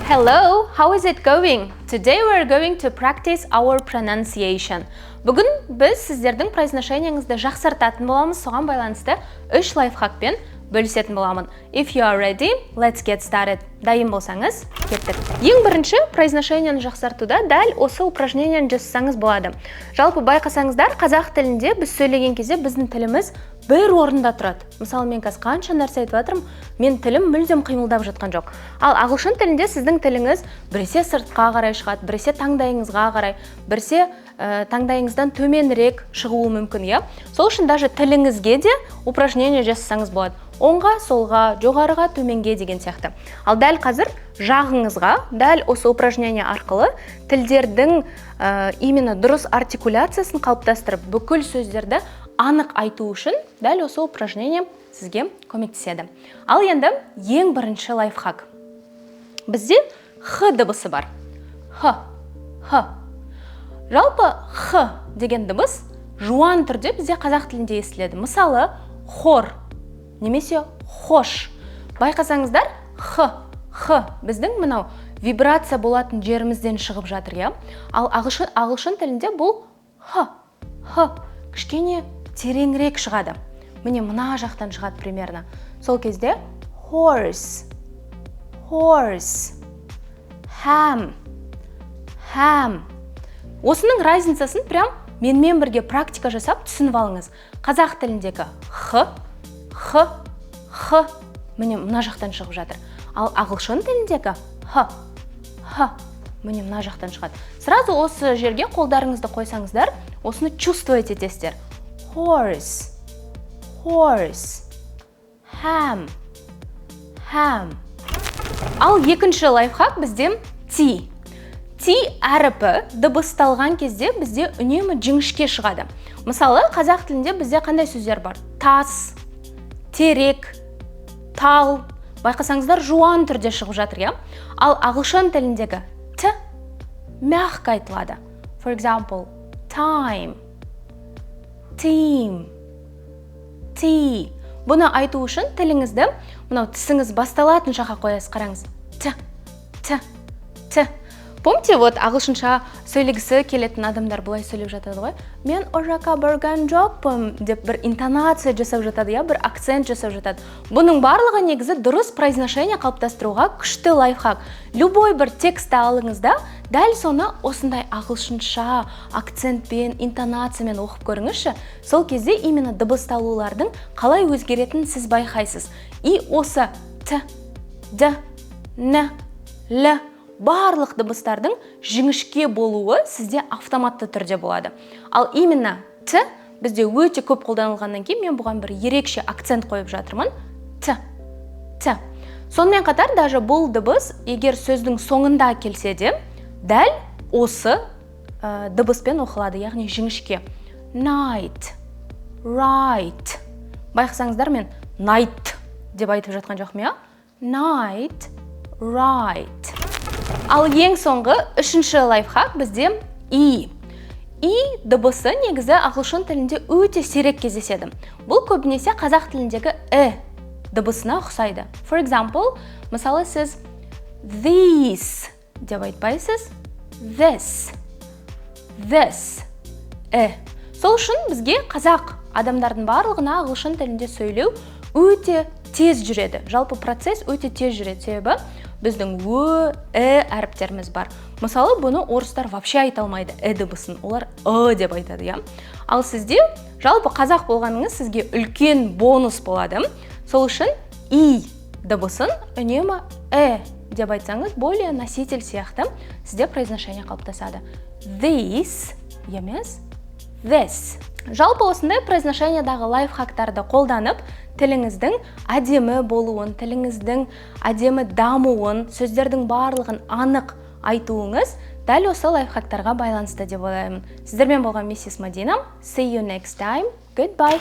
Hello, how is it going? Today we are going to practice our pronunciation. Бүгін біз сіздердің произношениеңізді жақсартатын боламыз, соған байланысты 3 лайфхакпен бөлісетін боламын. If you are ready, let's get started. Дайын болсаңыз, кеттік. Ең бірінші произношениені жақсартуда дәл осы упражнениені жасасаңыз болады. Жалпы байқасаңыздар, қазақ тілінде біз сөйлеген кезде біздің тіліміз бір орында тұрады. Мысалы, мен қазір қанша нәрсе айтып жатырмын, мен тілім мүлдем қимылдап жатқан жоқ. Ал ағылшын тілінде сіздің тіліңіз біресе сыртқа қарай шығады, біресе таңдайыңызға қарай, біресе таңдайыңыздан төменірек шығуы мүмкін, иә? Сол үшін даже тіліңізге де упражнение жасасаңыз болады. Оңға, солға, жоғарыға, төменге деген сияқты. Ал дәл қазір жағыңызға, дәл осы упражнение арқылы тілдердің именно дұрыс артикуляциясын қалыптастырып, бүкіл сөздерді анық айту үшін дәл осы упражнение сізге көмектеседі. Ал енді ең бірінші лайфхак. Бізде х дыбысы бар. Х. Жалпы х деген дыбыс жуан түрде бізде қазақ тілінде естіледі. Мысалы, хор немесе хош. Байқасаңыздар, х біздің мынау вибрация болатын жерімізден шығып жатыр, иә? Ал ағылшын тілінде бұл х кішкене тереңірек шығады. Міне мына жақтан шығады примерно. Сол кезде horse, ham. Осының разницасын прям менімен бірге практика жасап түсініп алыңыз. Қазақ тіліндегі х, міне мына жақтан шығып жатыр. Ал ағылшын тіліндегі х, міне мына жақтан шығады. Сразу осы жерге қолдарыңызды қойсаңыздар, осыны чувствовать етесіздер. Horse, ham. Ал екінші лайфхак бізде ти. Ти әріпі дыбысталған кезде бізде үнемі жіңішке шығады. Мысалы, қазақ тілінде бізде қандай сөздер бар? Тас, терек, тал. Байқасаңыздар, жуан түрде шығып жатыр, иә? Ал ағылшын тіліндегі т мягко айтылады. For example, time, team, tea. Бұны айту үшін тіліңізді мынау тісіңіз басталатын жаққа қоясыз, қараңыз. Т. Помните, вот ағылшынша сөйлегісі келетін адамдар бұлай сөйлеп жатады ғой. Мен о жаққа барған жоқпын деп бір интонация жасап жатады, я бір акцент жасап жатады. Бұның барлығы негізі дұрыс произношение қалыптастыруға күшті лайфхак. Любой бір текстті алыңызда, дәл соны осындай ағылшынша акцентпен, интонациямен оқып көріңізші. Сол кезде именно дыбысталулардың қалай өзгеретінін сіз байқайсыз. И осы т, д, н, л барлық дыбыстардың жіңішке болуы сізде автоматты түрде болады. Ал именно т бізде өте көп қолданылғаннан кейін мен бұған бір ерекше акцент қойып жатырмын. Т. Сонымен қатар даже бұл дыбыс егер сөздің соңында келсе де, дәл осы дыбыспен оқылады, яғни жіңішке. Night, right. Байқасаңыздар, мен night деп айтып жатқан жоқпын, иә? Night, right. Ал ең соңғы үшінші лайфхак бізде и. И дыбысы негізі ағылшын тілінде өте сирек кездеседі. Бұл көбінесе қазақ тіліндегі дыбысына ұқсайды. For example, мысалы сіз this деп айтпайсыз, this. Сол үшін бізге қазақ адамдардың барлығына ағылшын тілінде сөйлеу өте тез жүреді. Жалпы процесс өте тез жүреді, себебі біздің әріптеріміз бар. Мысалы, бұны орыстар вообще айта алмайды, дыбысын. Олар деп айтады, иә? Ал сізде жалпы қазақ болғаныңыз сізге үлкен бонус болады. Сол үшін и дыбысын үнемі деп айтсаңыз, более носитель сияқты сізде произношение қалыптасады. This емес, this. Жалпы осындай произношениедағы лайфхактарды қолданып, тіліңіздің әдемі болуын, тіліңіздің әдемі дамуын, сөздердің барлығын анық айтуыңыз дәл осы лайфхактарға байланысты деп ойлаймын. Сіздермен болған миссис Мадина. See you next time. Goodbye.